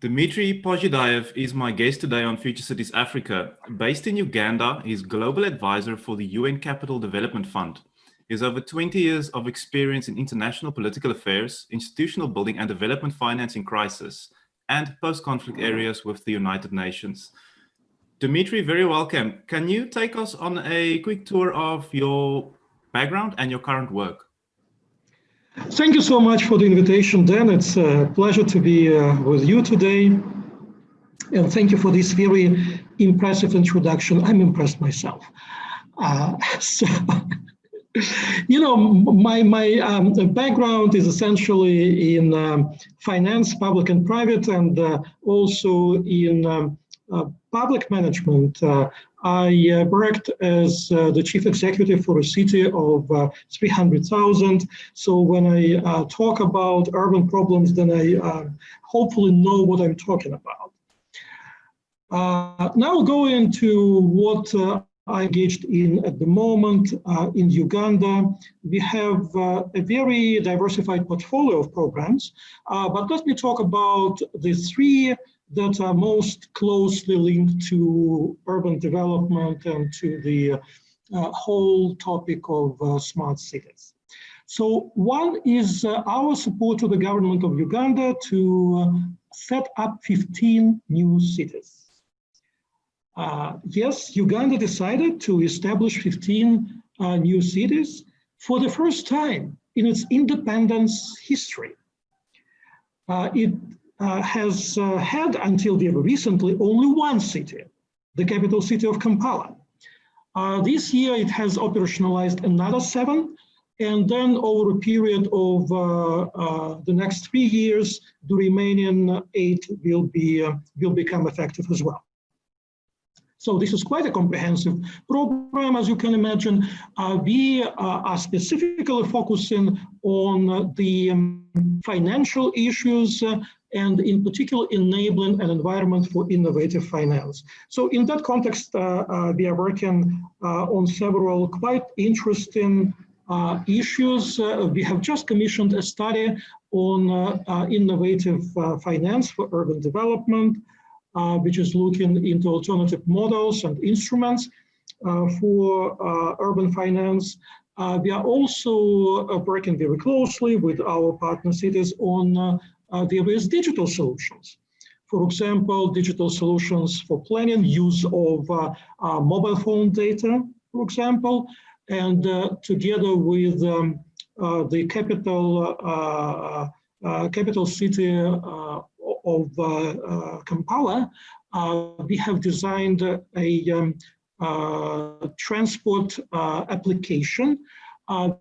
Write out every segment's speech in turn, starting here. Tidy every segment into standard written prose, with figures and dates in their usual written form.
Dmitry Pozhidaev is my guest today on Future Cities Africa. Based in Uganda, he's global advisor for the UN Capital Development Fund. He has over 20 years of experience in international political affairs, institutional building and development finance in crisis, and post-conflict areas with the United Nations. Dmitry, very welcome. Can you take us on a quick tour of your background and your current work? Thank you so much for the invitation, Dan. It's a pleasure to be with you today. And thank you for this very impressive introduction. I'm impressed myself. My background is essentially in finance, public and private, and also in public management. I worked as the chief executive for a city of 300,000. So when I talk about urban problems, then I hopefully know what I'm talking about. Now going to what I engaged in at the moment in Uganda. We have a very diversified portfolio of programs, but let me talk about the three that are most closely linked to urban development and to the whole topic of smart cities. So one is our support to the government of Uganda to set up 15 new cities. Yes, Uganda decided to establish 15 new cities for the first time in its independence history. It has had until very recently only one city, the capital city of Kampala. This year it has operationalized another 7, and then over a period of the next 3 years, the remaining 8 will become effective as well. So this is quite a comprehensive program, as you can imagine. We are specifically focusing on the financial issues and in particular enabling an environment for innovative finance. So in that context, we are working on several quite interesting issues. We have just commissioned a study on innovative finance for urban development, which is looking into alternative models and instruments for urban finance. We are also working very closely with our partner cities on various digital solutions. For example, digital solutions for planning, use of mobile phone data, for example, and together with the capital city of Kampala, we have designed a transport application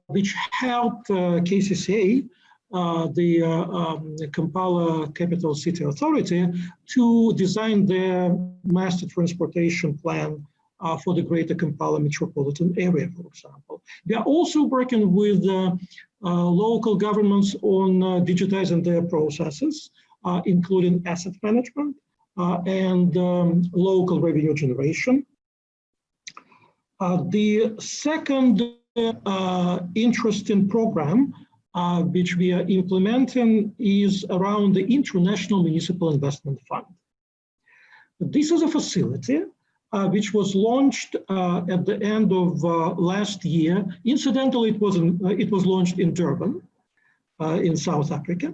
which helped KCCA, the Kampala Capital City Authority, to design their master transportation plan for the greater Kampala metropolitan area, for example. We are also working with local governments on digitizing their processes, including asset management and local revenue generation. The second interesting program which we are implementing is around the International Municipal Investment Fund. This is a facility which was launched at the end of last year. Incidentally, it was launched in Durban, in South Africa.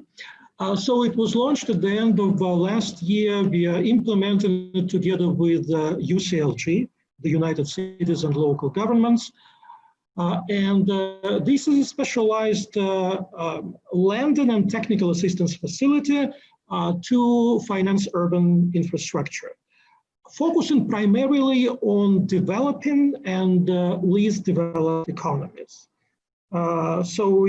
So it was launched at the end of last year. We are implementing it together with UCLG, the United Cities and Local Governments. This is a specialized lending and technical assistance facility to finance urban infrastructure, focusing primarily on developing and least developed economies. So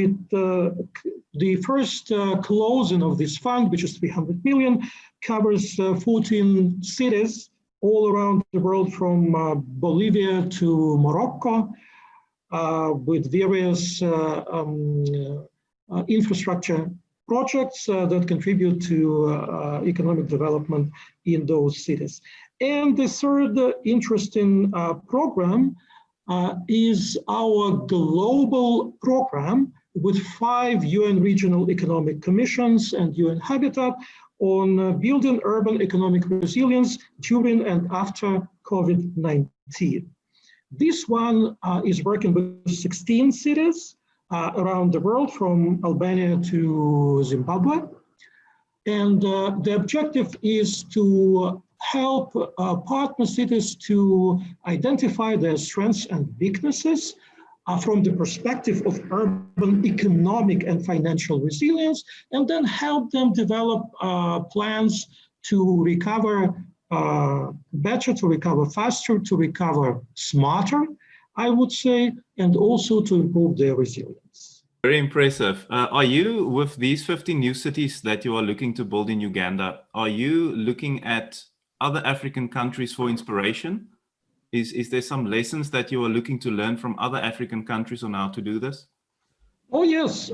the first closing of this fund, which is 300 million, covers 14 cities all around the world, from Bolivia to Morocco, with various infrastructure projects that contribute to economic development in those cities. And the third interesting program is our global program with 5 UN regional economic commissions and UN Habitat on building urban economic resilience during and after COVID-19. This one is working with 16 cities around the world, from Albania to Zimbabwe. And the objective is to help partner cities to identify their strengths and weaknesses from the perspective of urban economic and financial resilience, and then help them develop plans to recover better, to recover faster, to recover smarter, I would say, and also to improve their resilience. Very impressive. Are you, with these 15 new cities that you are looking to build in Uganda, are you looking at other African countries for inspiration? Is there some lessons that you are looking to learn from other African countries on how to do this? Oh yes,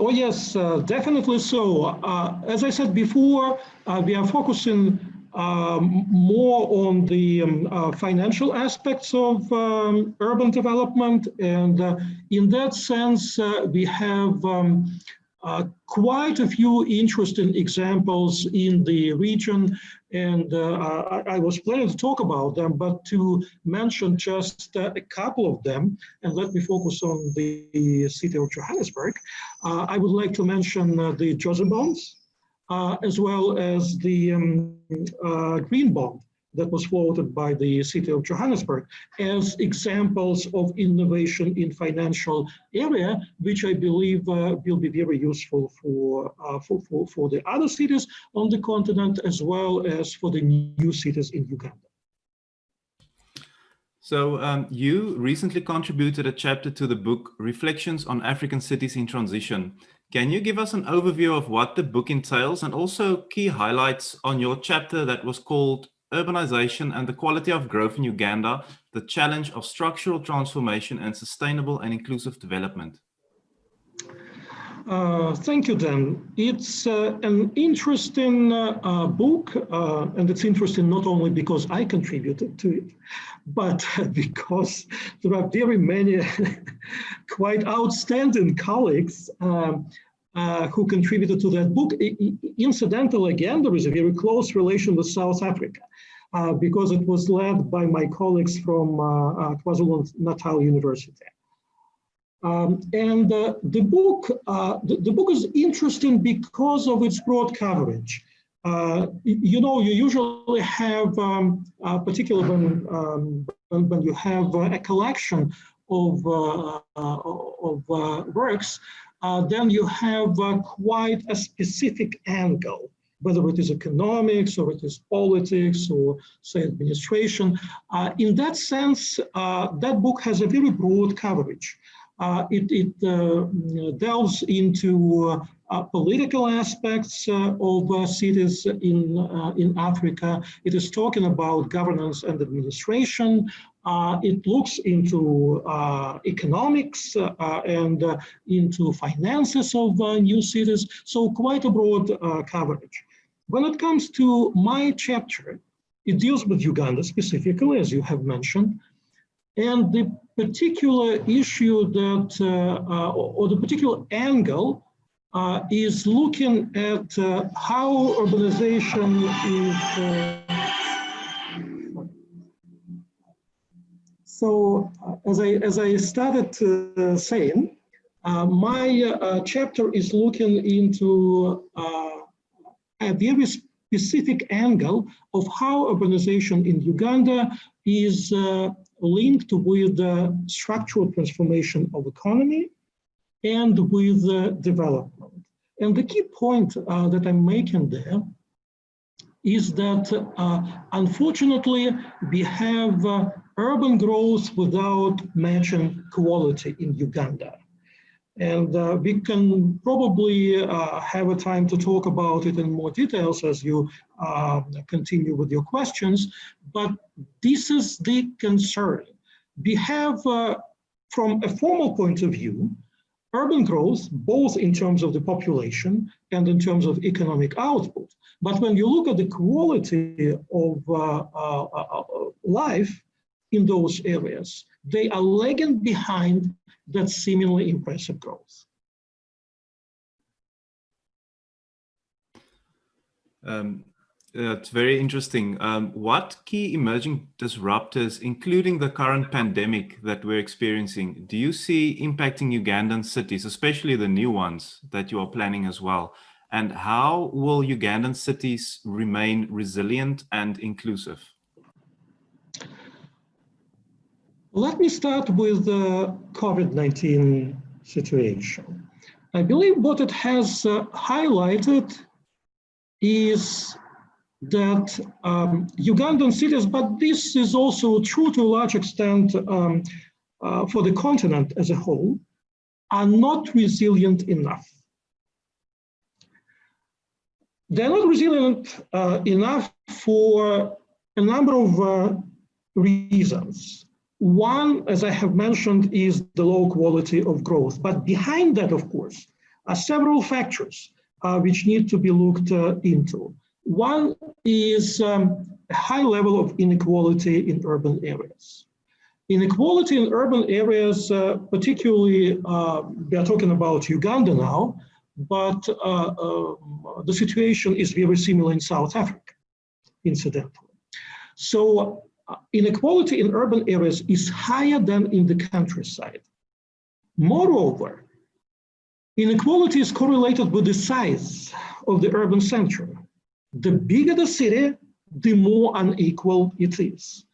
definitely so. As I said before, we are focusing more on the financial aspects of urban development, and in that sense, we have quite a few interesting examples in the region, and I was planning to talk about them, but to mention just a couple of them, and let me focus on the city of Johannesburg. I would like to mention the Jozi bonds, as well as the green bond that was floated by the city of Johannesburg as examples of innovation in financial area, which I believe will be very useful for the other cities on the continent, as well as for the new cities in Uganda. So you recently contributed a chapter to the book Reflections on African Cities in Transition. Can you give us an overview of what the book entails, and also key highlights on your chapter that was called Urbanization and the Quality of Growth in Uganda, the Challenge of Structural Transformation and Sustainable and Inclusive Development? Thank you, Dan. It's an interesting book, and it's interesting not only because I contributed to it, but because there are very many quite outstanding colleagues who contributed to that book. Incidentally, again, there is a very close relation with South Africa, because it was led by my colleagues from KwaZulu-Natal University. The book is interesting because of its broad coverage. You usually have, particularly when you have a collection of works, then you have quite a specific angle, whether it is economics or it is politics or, say, administration. In that sense, that book has a very broad coverage. It delves into political aspects of cities in Africa. It is talking about governance and administration. It looks into economics and into finances of new cities. So quite a broad coverage. When it comes to my chapter, it deals with Uganda specifically, as you have mentioned. And the particular issue that, or the particular angle is looking at how urbanization is. So as I started saying, my chapter is looking into a very specific angle of how urbanization in Uganda is linked with the structural transformation of economy and with development. And the key point that I'm making there is that unfortunately we have urban growth without matching quality in Uganda. And we can probably have a time to talk about it in more details as you continue with your questions, but this is the concern. We have, from a formal point of view, urban growth, both in terms of the population and in terms of economic output. But when you look at the quality of life in those areas, they are lagging behind that seemingly impressive growth. It's very interesting. What key emerging disruptors, including the current pandemic that we're experiencing, do you see impacting Ugandan cities, especially the new ones that you are planning as well? And how will Ugandan cities remain resilient and inclusive? Let me start with the COVID-19 situation. I believe what it has highlighted is that Ugandan cities, but this is also true to a large extent for the continent as a whole, are not resilient enough. They're not resilient enough for a number of reasons. One, as I have mentioned, is the low quality of growth. But behind that, of course, are several factors which need to be looked into. One is a high level of inequality in urban areas. Inequality in urban areas, particularly, we are talking about Uganda now, but the situation is very similar in South Africa, incidentally. So inequality in urban areas is higher than in the countryside. Moreover, inequality is correlated with the size of the urban center. The bigger the city, the more unequal it is.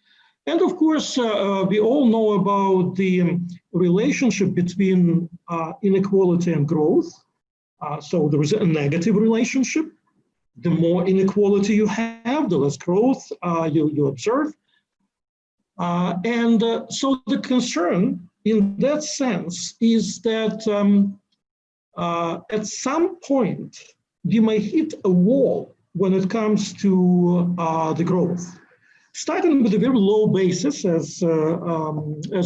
And of course, we all know about the relationship between inequality and growth. So there is a negative relationship. The more inequality you have, the less growth you observe. So the concern in that sense is that at some point, we may hit a wall when it comes to the growth. Starting with a very low basis, as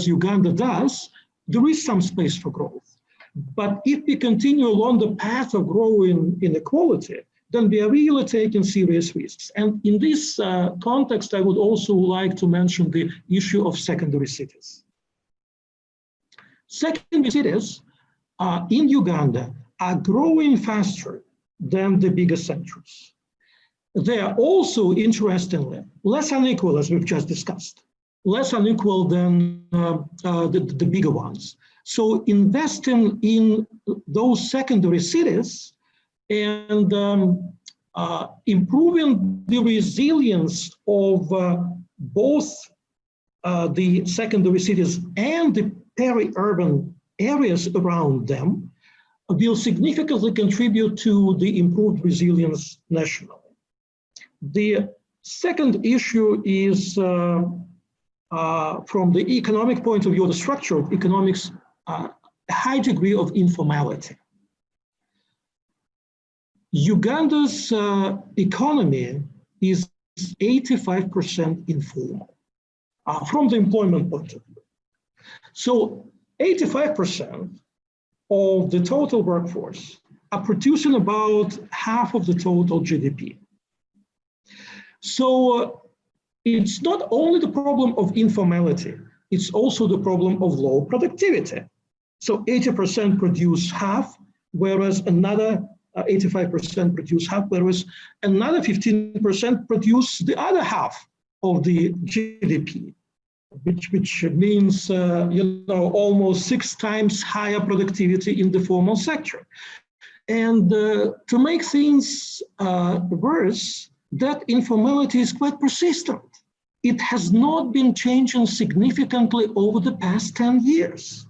Uganda does, there is some space for growth. But if we continue along the path of growing inequality, then we are really taking serious risks. And in this context, I would also like to mention the issue of secondary cities. Secondary cities in Uganda are growing faster than the bigger centers. They are also, interestingly, less unequal, as we've just discussed, less unequal than the bigger ones. So investing in those secondary cities and improving the resilience of both the secondary cities and the peri-urban areas around them will significantly contribute to the improved resilience nationally. The second issue is, from the economic point of view, the structure of economics, a high degree of informality. Uganda's economy is 85% informal from the employment point of view. So 85% of the total workforce are producing about half of the total GDP. So it's not only the problem of informality, it's also the problem of low productivity. So 80% produce half, whereas another 85% produce half, whereas another 15% produce the other half of the GDP, which means almost 6 times higher productivity in the formal sector. And to make things worse, that informality is quite persistent. It has not been changing significantly over the past 10 years.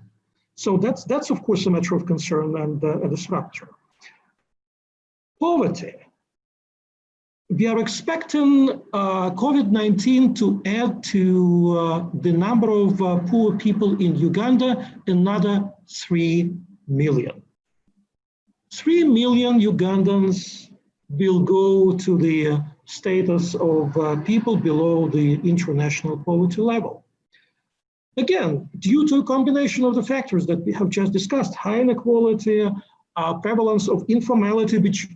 So that's of course a matter of concern and a disruptor. Poverty. We are expecting COVID-19 to add to the number of poor people in Uganda another 3 million. 3 million Ugandans will go to the status of people below the international poverty level. Again, due to a combination of the factors that we have just discussed, high inequality, prevalence of informality, which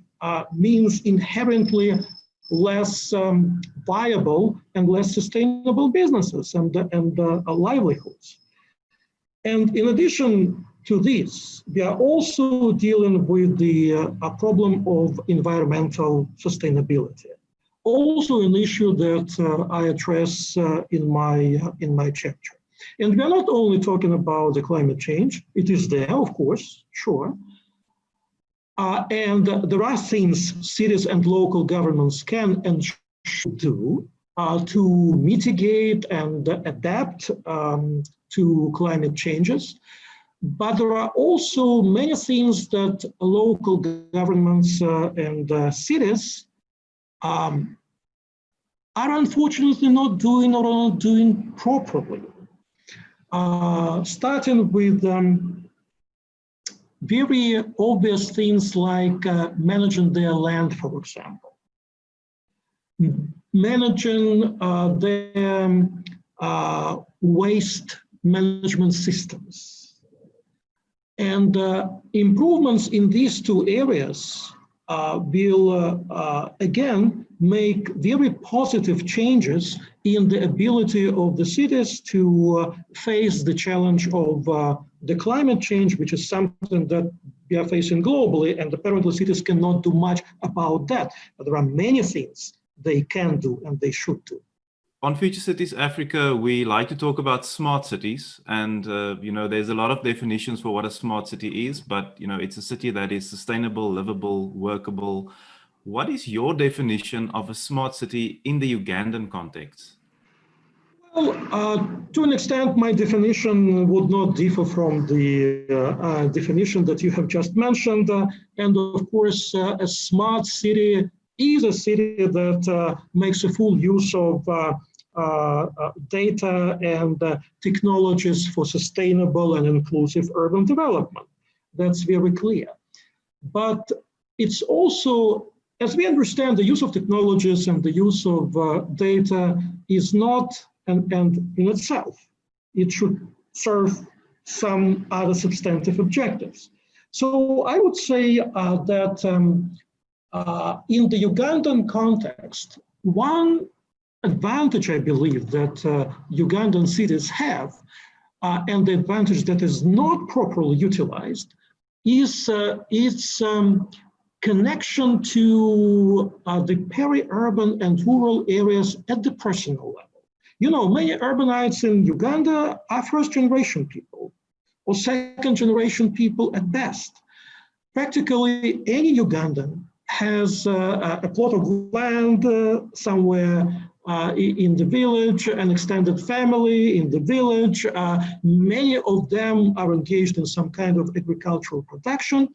means inherently less viable and less sustainable businesses and livelihoods. And in addition to this, we are also dealing with the problem of environmental sustainability. also an issue that I address in my chapter. And we are not only talking about the climate change, it is there, of course, sure. And there are things cities and local governments can and should do to mitigate and adapt to climate changes. But there are also many things that local governments and cities are unfortunately not doing or not doing properly. Starting with very obvious things like managing their land, for example. Managing their waste management systems. And improvements in these two areas will, again, make very positive changes in the ability of the cities to face the challenge of the climate change, which is something that we are facing globally, and apparently cities cannot do much about that. But there are many things they can do and they should do. On Future Cities Africa, we like to talk about smart cities, and you know, there's a lot of definitions for what a smart city is, but you know, it's a city that is sustainable, livable, workable. What is your definition of a smart city in the Ugandan context? Well, to an extent, my definition would not differ from the definition that you have just mentioned. And of course, a smart city is a city that makes a full use of data and technologies for sustainable and inclusive urban development. That's very clear. But it's also, as we understand, the use of technologies and the use of data is not an end in itself. It should serve some other substantive objectives. So I would say that in the Ugandan context, one advantage I believe that Ugandan cities have, and the advantage that is not properly utilized, is its connection to the peri-urban and rural areas at the personal level. You know, many urbanites in Uganda are first-generation people or second-generation people at best. Practically any Ugandan has a plot of land somewhere in the village, an extended family in the village. Many of them are engaged in some kind of agricultural production.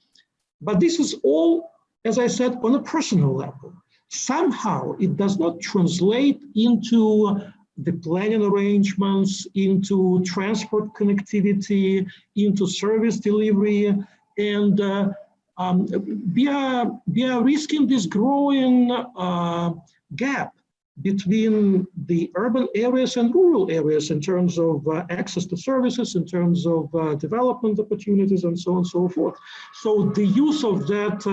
But this is all, as I said, on a personal level. Somehow it does not translate into the planning arrangements, into transport connectivity, into service delivery, and we are risking this growing gap between the urban areas and rural areas in terms of access to services, in terms of development opportunities, and so on and so forth. So the use of that,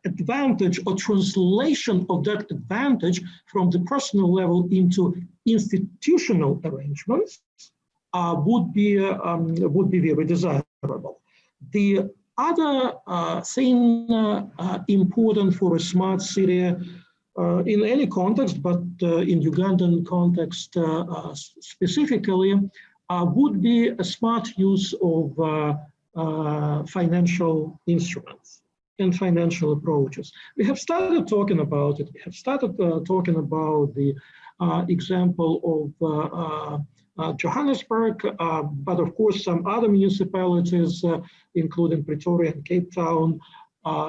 advantage or translation of that advantage from the personal level into institutional arrangements would be very desirable. The other thing important for a smart city in any context, but in Ugandan context specifically, would be a smart use of financial instruments and financial approaches. We have started talking about it. We have started talking about the example of Johannesburg, but of course some other municipalities, including Pretoria and Cape Town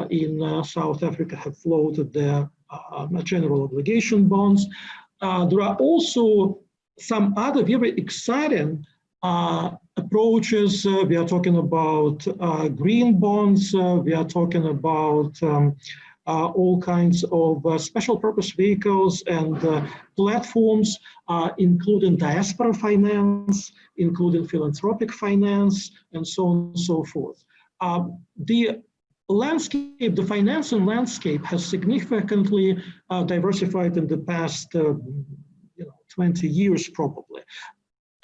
in South Africa, have floated their general obligation bonds. There are also some other very exciting approaches. We are talking about green bonds. We are talking about all kinds of special purpose vehicles and platforms, including diaspora finance, including philanthropic finance, and so on and so forth. The landscape, the financing landscape has significantly diversified in the past 20 years probably.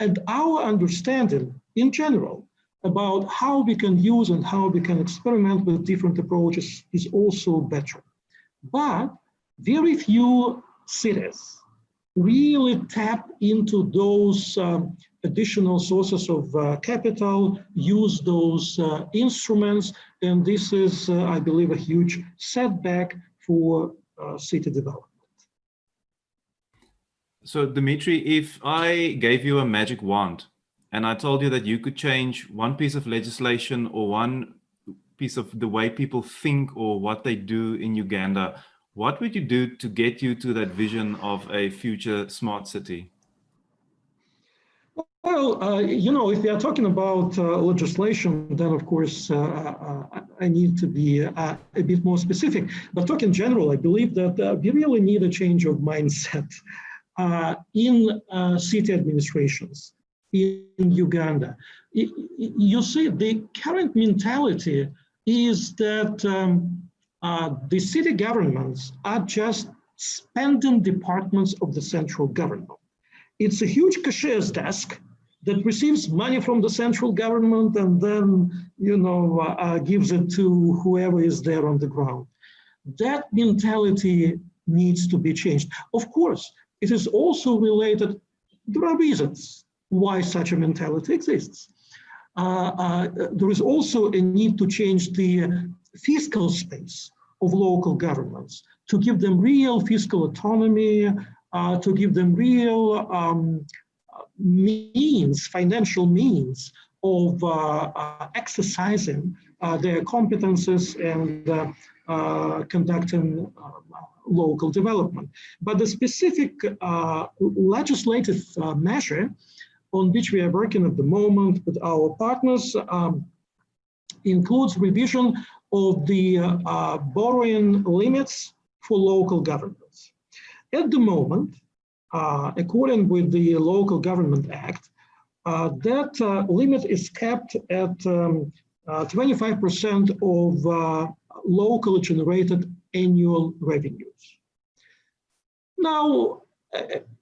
And our understanding in general about how we can use and how we can experiment with different approaches is also better. But very few cities really tap into those additional sources of capital, use those instruments, and this is, I believe, a huge setback for city development. So Dmitry, if I gave you a magic wand and I told you that you could change one piece of legislation or one piece of the way people think or what they do in Uganda, what would you do to get you to that vision of a future smart city? Well, if we are talking about legislation, then of course I need to be a bit more specific. But talking in general, I believe that we really need a change of mindset in city administrations in Uganda. You see, the current mentality is that the city governments are just spending departments of the central government. It's a huge cashier's desk that receives money from the central government and then, gives it to whoever is there on the ground. That mentality needs to be changed. Of course, it is also related, there are reasons why such a mentality exists. There is also a need to change the fiscal space of local governments, to give them real fiscal autonomy, to give them real financial means of exercising their competences and conducting local development. But the specific legislative measure on which we are working at the moment with our partners includes revision of the borrowing limits for local governments. At the moment, according with the Local Government Act, that limit is kept at 25% of locally generated annual revenues. Now,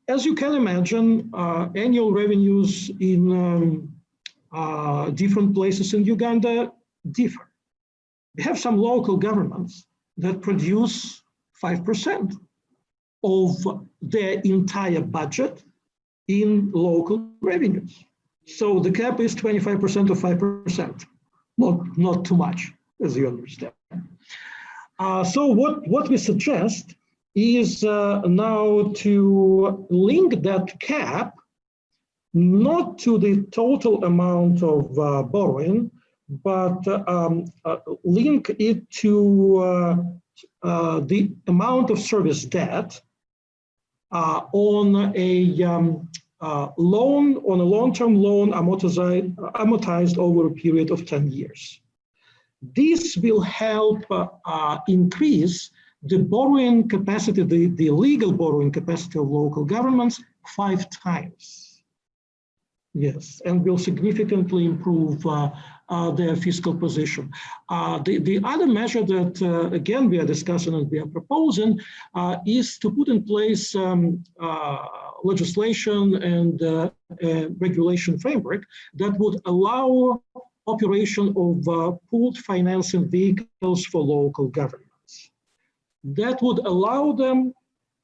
as you can imagine, annual revenues in different places in Uganda differ. We have some local governments that produce 5% of their entire budget in local revenues. So the cap is 25% of 5%, not too much, as you understand. So what we suggest is now to link that cap not to the total amount of borrowing, but link it to the amount of service debt on a long-term loan amortized over a period of 10 years. This will help increase the borrowing capacity, the legal borrowing capacity of local governments 5 times. Yes, and will significantly improve their fiscal position. The other measure that, again, we are discussing and we are proposing is to put in place legislation and regulation framework that would allow operation of pooled financing vehicles for local governments. That would allow them,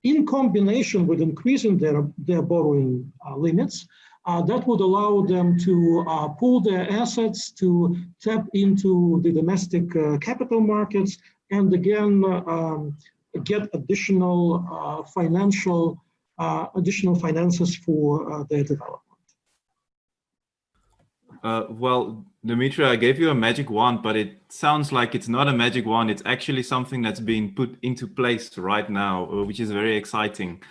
in combination with increasing their borrowing limits, that would allow them to pool their assets, to tap into the domestic capital markets, and again, get additional finances for their development. Well, Dmitry, I gave you a magic wand, but it sounds like it's not a magic wand. It's actually something that's being put into place right now, which is very exciting.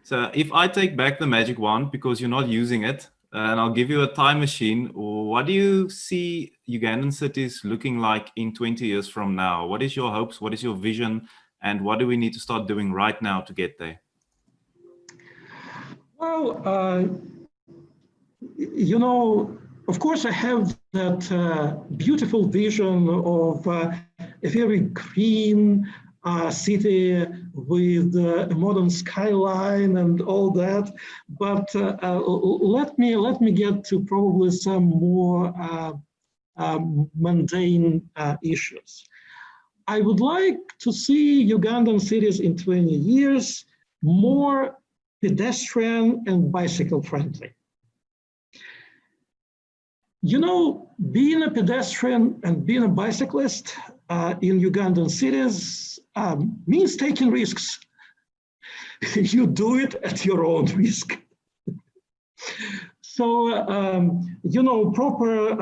So if I take back the magic wand because you're not using it, and I'll give you a time machine, what do you see Ugandan cities looking like in 20 years from now? What is your hopes? What is your vision? And what do we need to start doing right now to get there? Well, of course, I have that beautiful vision of a very green city with a modern skyline and all that. But let me get to probably some more mundane issues. I would like to see Ugandan cities in 20 years more pedestrian and bicycle friendly. You know, being a pedestrian and being a bicyclist in Ugandan cities means taking risks. You do it at your own risk. So, you know, proper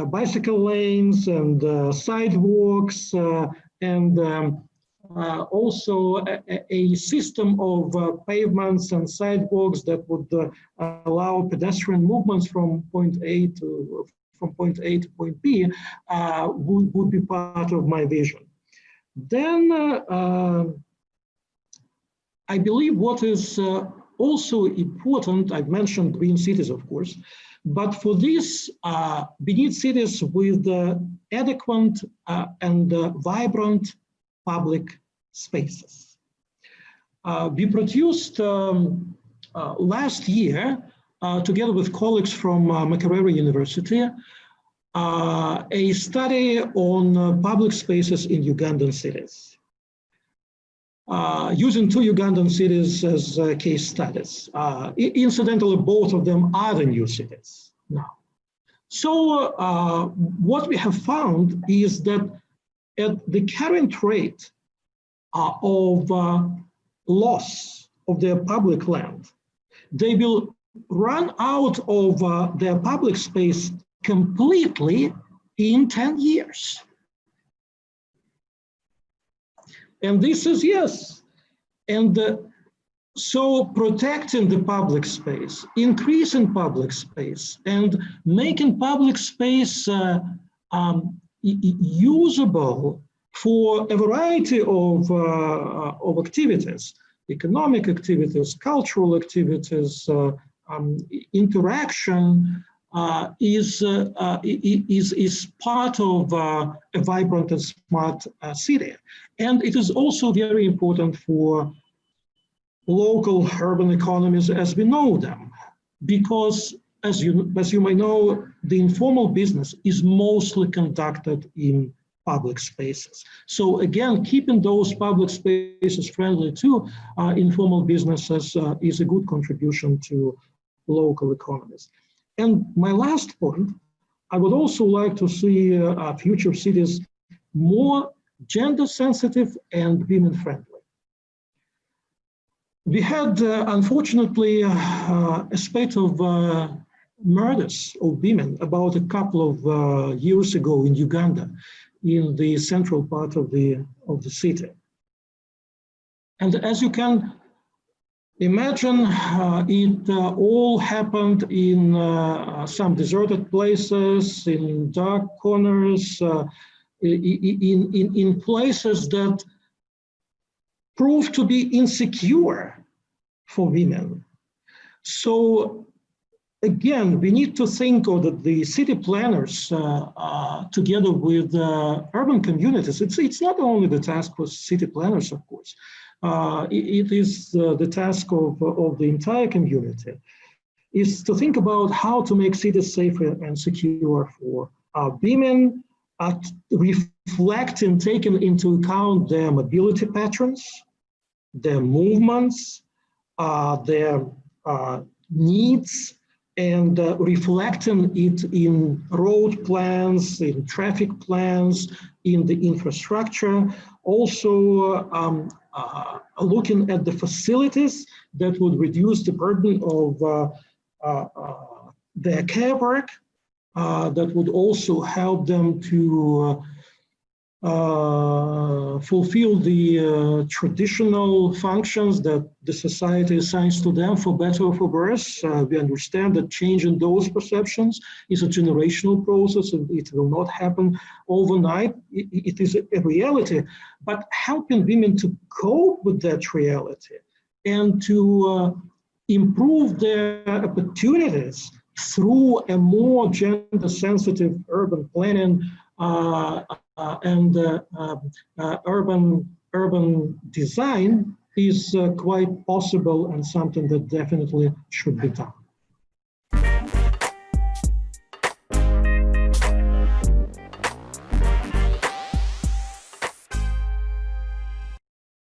bicycle lanes and sidewalks and also a system of pavements and sidewalks that would allow pedestrian movements from point A to point B would be part of my vision. Then I believe what is also important, I've mentioned green cities, of course, but for this, we need cities with adequate and vibrant public spaces. We produced last year, together with colleagues from Makerere University, a study on public spaces in Ugandan cities. Using 2 Ugandan cities as case studies. Incidentally, both of them are the new cities now. So what we have found is that at the current rate of loss of their public land, they will run out of their public space completely in 10 years. And this is yes. And so protecting the public space, increasing public space, and making public space usable for a variety of activities, economic activities, cultural activities, interaction, is part of a vibrant and smart city. And it is also very important for local urban economies as we know them, because as you may know, the informal business is mostly conducted in public spaces. So again, keeping those public spaces friendly to informal businesses is a good contribution to local economies. And my last point, I would also like to see future cities more gender sensitive and women friendly. We had, unfortunately, a spate of murders of women about a couple of years ago in Uganda, in the central part of the city. And as you can imagine, it all happened in some deserted places, in dark corners, in places that proved to be insecure for women. So again, we need to think of the city planners together with urban communities. It's not only the task for city planners, of course. It is the task of the entire community, is to think about how to make cities safer and secure for women, reflecting, taking into account their mobility patterns, their movements, their needs, and reflecting it in road plans, in traffic plans, in the infrastructure. Also looking at the facilities that would reduce the burden of their care work, that would also help them to fulfill the traditional functions that the society assigns to them, for better or for worse. We understand that changing those perceptions is a generational process, and it will not happen overnight. It is a reality, but helping women to cope with that reality and to improve their opportunities through a more gender-sensitive urban planning and urban design is quite possible and something that definitely should be done.